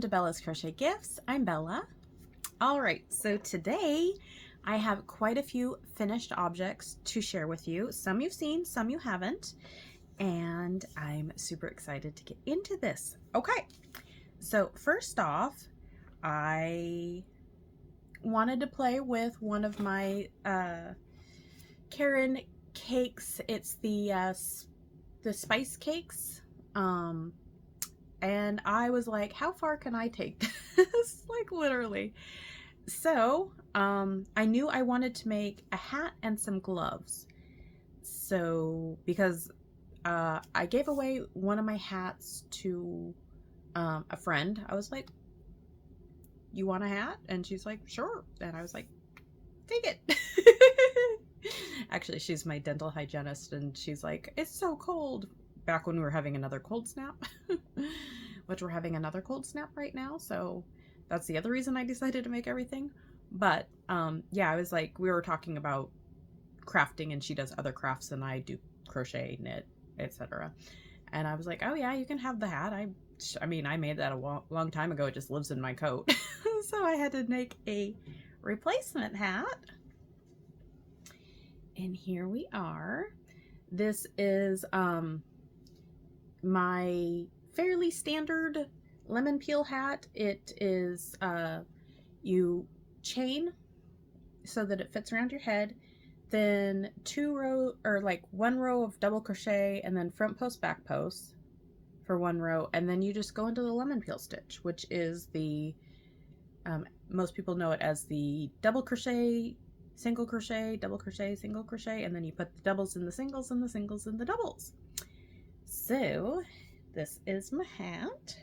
Welcome to Bella's Crochet Gifts. I'm Bella. All right, so today I have quite a few finished objects to share with you. Some you've seen, some you haven't, and I'm super excited to get into this. Okay, so first off, I wanted to play with one of my Karen cakes. It's the spice cakes. And I was like, how far can I take this? Like literally. So I knew I wanted to make a hat and some gloves. So because I gave away one of my hats to a friend, I was like, you want a hat? And she's like, sure. And I was like, take it. Actually, she's my dental hygienist, and she's like, it's so cold. Back when we were having another cold snap, which we're having another cold snap right now. So that's the other reason I decided to make everything. But yeah, I was like, we were talking about crafting, and she does other crafts and I do crochet, knit, etc. And I was like, oh yeah, you can have the hat. I mean, I made that a long time ago. It just lives in my coat. So I had to make a replacement hat. And here we are. This is my fairly standard lemon peel hat. It is you chain so that it fits around your head, then one row of double crochet, and then front post back post for one row, and then you just go into the lemon peel stitch, which is the most people know it as the double crochet, single crochet, double crochet, single crochet, and then you put the doubles in the singles and the singles in the doubles. So this is my hat.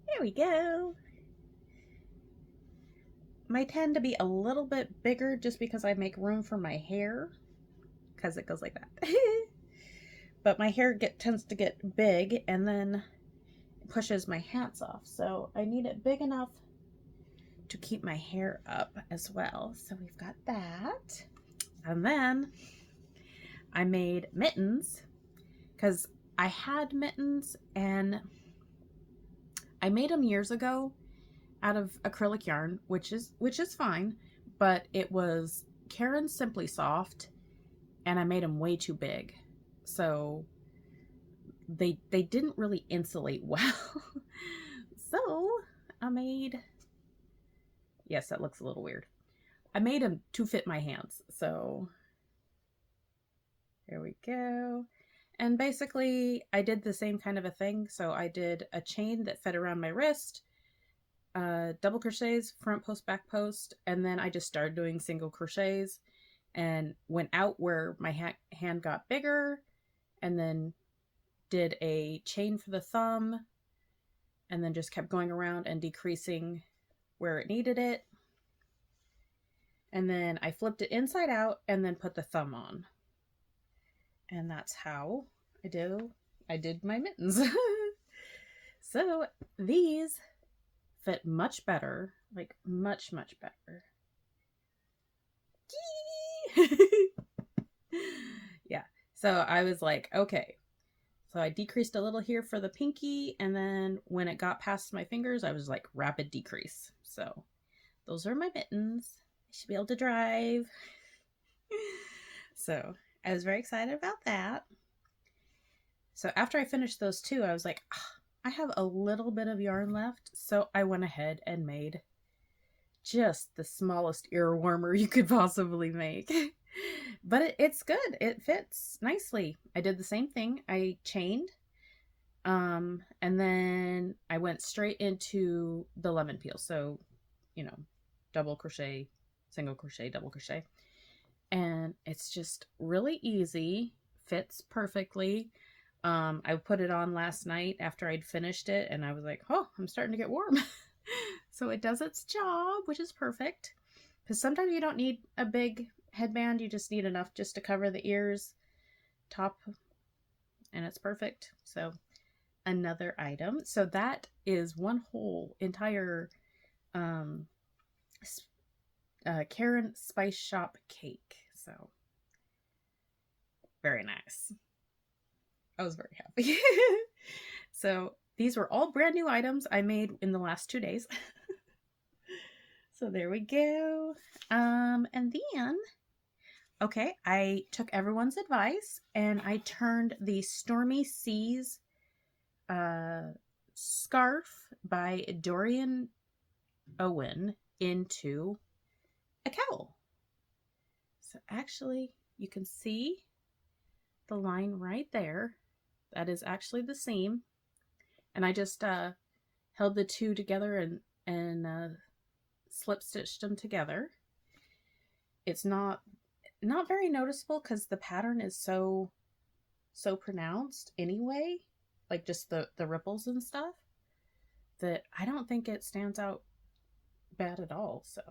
There we go. Might tend to be a little bit bigger just because I make room for my hair, because it goes like that. But my hair tends to get big and then it pushes my hats off. So I need it big enough to keep my hair up as well. So we've got that. And then I made mittens because I had mittens and I made them years ago out of acrylic yarn, which is fine, but it was Karen's Simply Soft and I made them way too big. So they didn't really insulate well. So I made, yes, that looks a little weird. I made them to fit my hands. So there we go. And basically I did the same kind of a thing. So I did a chain that fit around my wrist, double crochets, front post, back post, and then I just started doing single crochets and went out where my hand got bigger, and then did a chain for the thumb, and then just kept going around and decreasing where it needed it. And then I flipped it inside out and then put the thumb on. And that's how I did my mittens. So these fit much better, like much better. Yeah, so I was like, okay, so I decreased a little here for the pinky, and then when it got past my fingers I was like, rapid decrease. So those are my mittens. I should be able to drive. So I was very excited about that. So after I finished those two, I was like, I have a little bit of yarn left. So I went ahead and made just the smallest ear warmer you could possibly make. But it's good. It fits nicely. I did the same thing. I chained. And then I went straight into the lemon peel. So, double crochet, single crochet, double crochet. And it's just really easy. Fits perfectly. I put it on last night after I'd finished it, and I was like, oh, I'm starting to get warm. So it does its job, which is perfect. Because sometimes you don't need a big headband. You just need enough just to cover the ears, top, and it's perfect. So another item. So that is one whole entire Karen Spice Shop cake. So very nice. I was very happy. So these were all brand new items I made in the last 2 days. So there we go. And then, okay, I took everyone's advice and I turned the Stormy Seas scarf by Dorian Owens into a cowl. So actually, you can see the line right there. That is actually the seam. And I just held the two together and slip stitched them together. It's not very noticeable because the pattern is so pronounced anyway, like just the ripples and stuff, that I don't think it stands out bad at all. So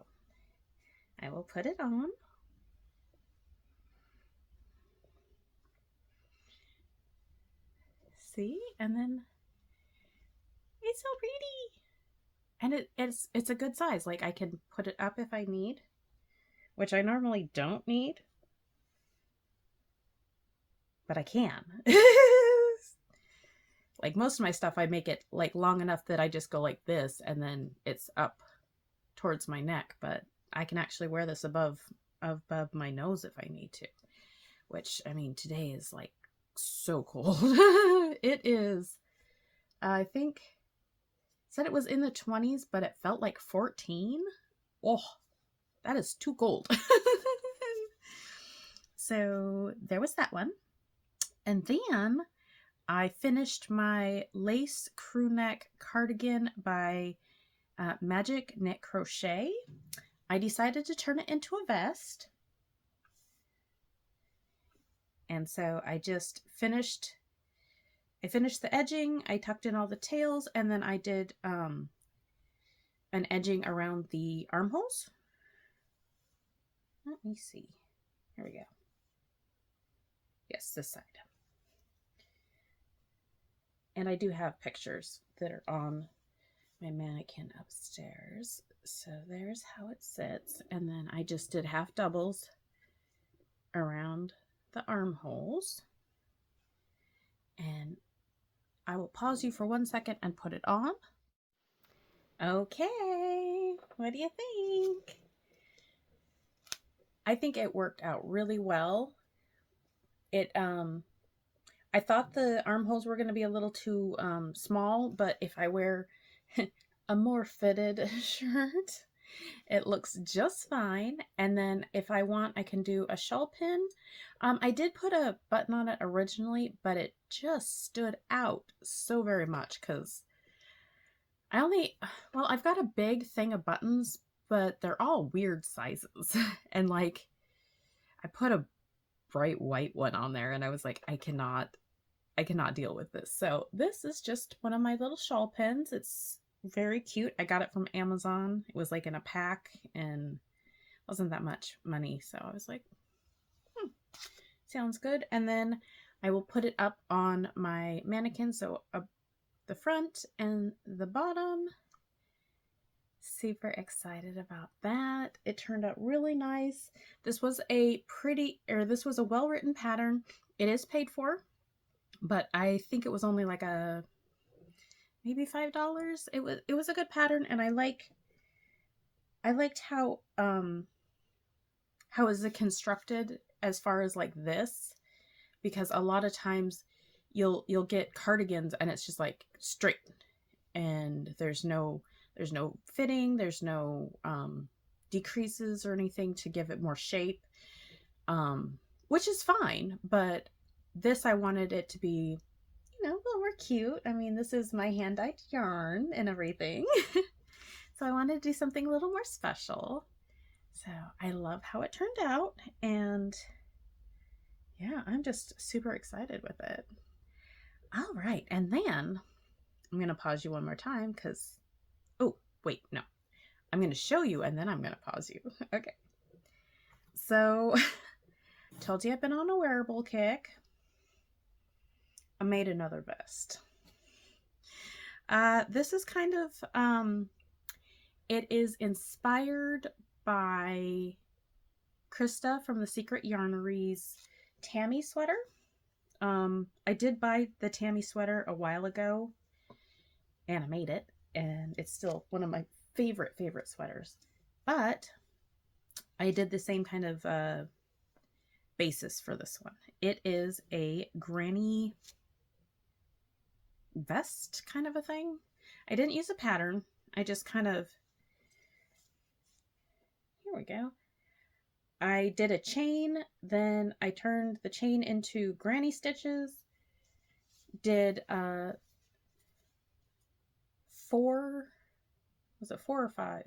I will put it on. See, and then it's so pretty, and it's a good size. Like I can put it up if I need, which I normally don't need, but I can. Like most of my stuff, I make it like long enough that I just go like this and then it's up towards my neck, but I can actually wear this above my nose if I need to, which, I mean, today is like so cold. It is, I think, said it was in the 20s, but it felt like 14. Oh, that is too cold. So there was that one. And then I finished my lace crew neck cardigan by MagicKnitCrochet. I decided to turn it into a vest. And so I just finished the edging, I tucked in all the tails, and then I did an edging around the armholes. Let me see. Here we go. Yes, this side. And I do have pictures that are on my mannequin upstairs. So there's how it sits. And then I just did half doubles around the armholes. And I will pause you for 1 second and put it on. Okay, what do you think? I think it worked out really well. I thought the armholes were going to be a little too small, but if I wear a more fitted shirt, it looks just fine. And then if I want, I can do a shawl pin. I did put a button on it originally, but it just stood out so very much because I've got a big thing of buttons, but they're all weird sizes. And like, I put a bright white one on there and I was like, I cannot deal with this. So this is just one of my little shawl pins. It's very cute. I got it from Amazon. It was like in a pack and wasn't that much money. So I was like, sounds good. And then I will put it up on my mannequin. So the front and the bottom. Super excited about that. It turned out really nice. This was a well-written pattern. It is paid for, but I think it was only like maybe $5. It was a good pattern, and I liked how is it constructed as far as like this, because a lot of times you'll get cardigans and it's just like straight and there's no fitting, there's no decreases or anything to give it more shape, which is fine, but this I wanted it to be, a little more cute. I mean, this is my hand-dyed yarn and everything. So I wanted to do something a little more special. So I love how it turned out, and yeah, I'm just super excited with it. All right, and then I'm going to pause you one more time because, oh, wait, no. I'm going to show you and then I'm going to pause you. Okay. So, told you I've been on a wearable kick. I made another vest. This is kind of, it is inspired by Krista from the Secret Yarnery's Tammy sweater. I did buy the Tammy sweater a while ago, and I made it, and it's still one of my favorite sweaters. But I did the same kind of basis for this one. It is a granny vest kind of a thing. I didn't use a pattern. I just kind of, here we go. I did a chain, then I turned the chain into granny stitches, did 4, was it 4 or 5?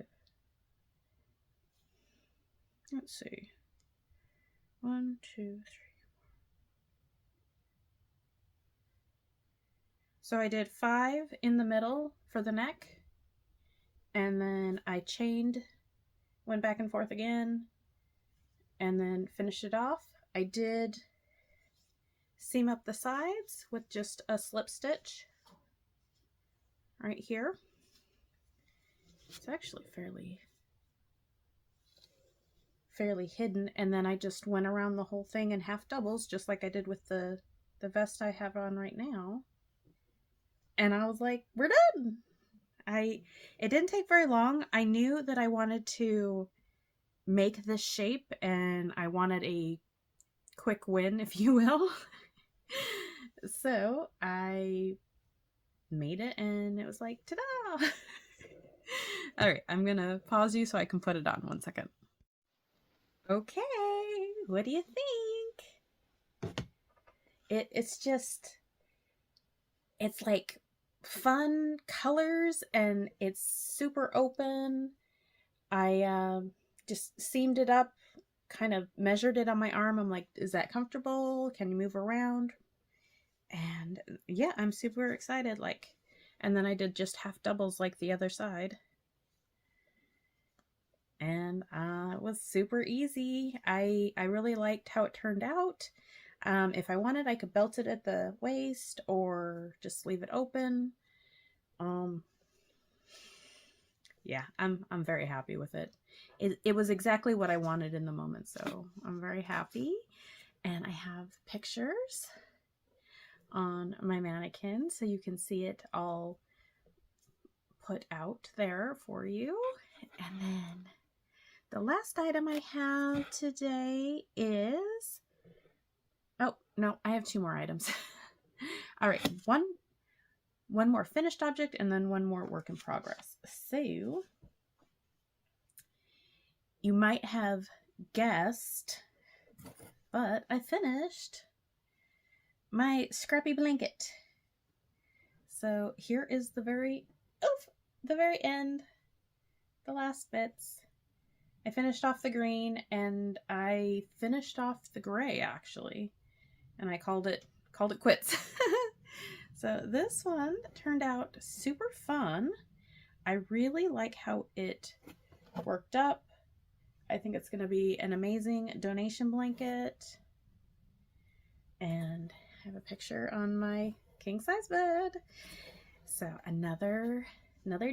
Let's see. 1, 2, 3. So I did 5 in the middle for the neck, and then I chained, went back and forth again, and then finished it off. I did seam up the sides with just a slip stitch right here. It's actually fairly hidden, and then I just went around the whole thing in half doubles, just like I did with the vest I have on right now. And I was like, we're done. It didn't take very long. I knew that I wanted to make this shape, and I wanted a quick win, if you will. So I made it, and it was like, ta-da! All right, I'm gonna pause you so I can put it on 1 second. Okay, what do you think? It's like fun colors, and it's super open. I just seamed it up, kind of measured it on my arm. I'm like, is that comfortable? Can you move around? And yeah, I'm super excited. And then I did just half doubles like the other side. And it was super easy. I really liked how it turned out. If I wanted, I could belt it at the waist or just leave it open. Yeah, I'm very happy with it. It was exactly what I wanted in the moment, so I'm very happy. And I have pictures on my mannequin, so you can see it all put out there for you. And then the last item I have today is, oh no, I have 2 more items. All right, one more finished object and then one more work in progress. So you might have guessed, but I finished my scrappy blanket. So here is the very end, the last bits. I finished off the green, and I finished off the gray actually, and I called it quits. So this one turned out super fun. I really like how it worked up. I think it's going to be an amazing donation blanket. And I have a picture on my king size bed. So another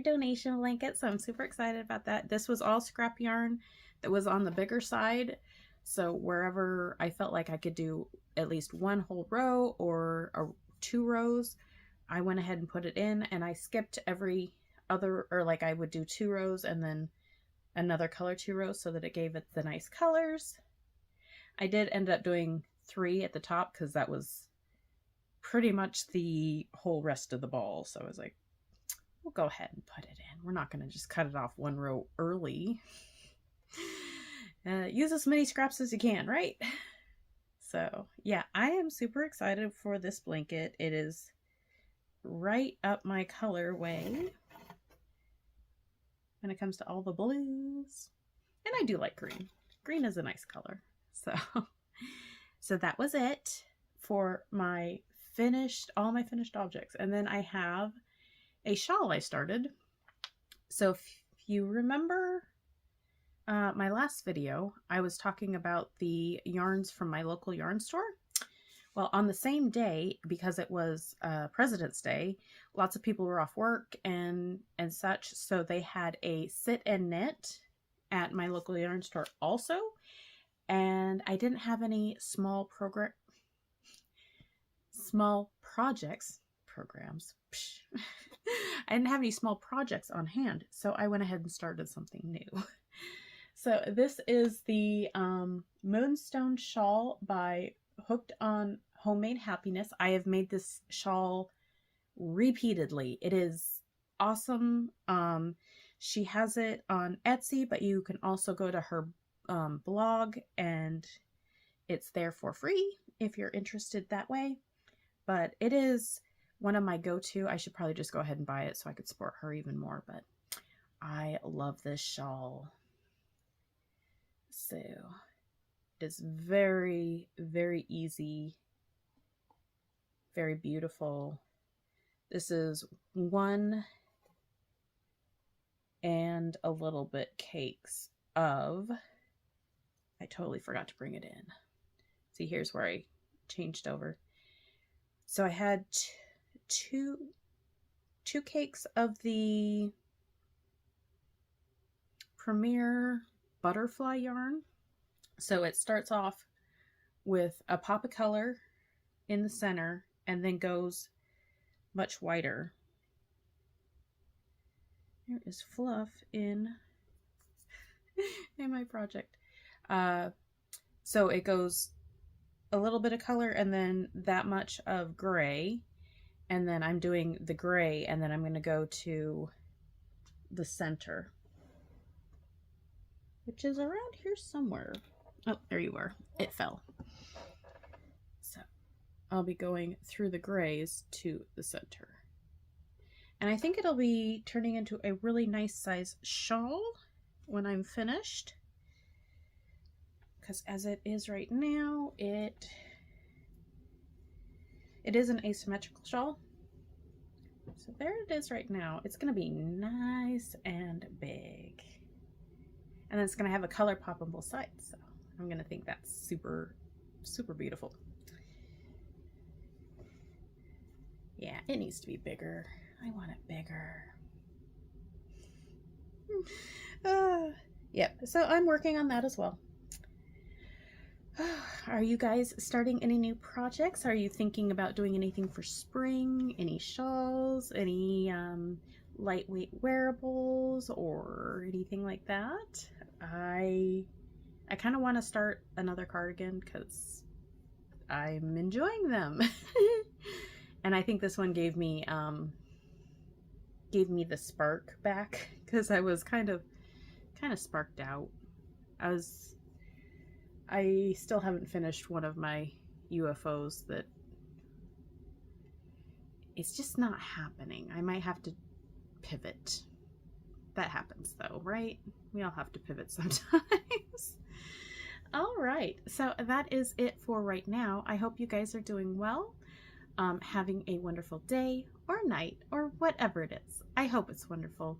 donation blanket. So I'm super excited about that. This was all scrap yarn that was on the bigger side. So wherever I felt like I could do at least 1 whole row or 2 rows, I went ahead and put it in, and I skipped every other, or like I would do 2 rows and then another color 2 rows so that it gave it the nice colors. I did end up doing 3 at the top because that was pretty much the whole rest of the ball. So I was like, we'll go ahead and put it in. We're not going to just cut it off 1 row early. Use as many scraps as you can, right? So yeah, I am super excited for this blanket. It is right up my colorway when it comes to all the blues. And I do like green. Green is a nice color. So that was it for my all my finished objects. And then I have a shawl I started. So if you remember my last video, I was talking about the yarns from my local yarn store. Well, on the same day, because it was President's Day, lots of people were off work and such, so they had a sit and knit at my local yarn store also. And I didn't have any small programs. I didn't have any small projects on hand, so I went ahead and started something new. So this is the Moonstone Shawl by Hooked on Homemade Happiness. I have made this shawl repeatedly. It is awesome. She has it on Etsy, but you can also go to her blog and it's there for free if you're interested that way. But it is one of my go-to. I should probably just go ahead and buy it so I could support her even more, but I love this shawl. So it is very, very easy, very beautiful. This is 1 and a little bit cakes of, I totally forgot to bring it in. See, here's where I changed over. So I had two cakes of the Premier Butterfly yarn. So it starts off with a pop of color in the center and then goes much whiter. There is fluff in my project. So it goes a little bit of color and then that much of gray, and then I'm doing the gray and then I'm going to go to the center, which is around here somewhere. Oh, there you are. It fell. So I'll be going through the grays to the center. And I think it'll be turning into a really nice size shawl when I'm finished. Because as it is right now, it is an asymmetrical shawl. So there it is right now. It's going to be nice and big. And then it's going to have a color pop on both sides. So I'm going to think that's super, super beautiful. Yeah, it needs to be bigger. I want it bigger. Yep, so I'm working on that as well. Are you guys starting any new projects? Are you thinking about doing anything for spring? Any shawls? Any lightweight wearables or anything like that? I kind of want to start another cardigan because I'm enjoying them. And I think this one gave me the spark back because I was kind of sparked out. I still haven't finished one of my UFOs that it's just not happening. I might have to pivot. That happens though, right? We all have to pivot sometimes. All right, so that is it for right now. I hope you guys are doing well, having a wonderful day or night or whatever it is. I hope it's wonderful.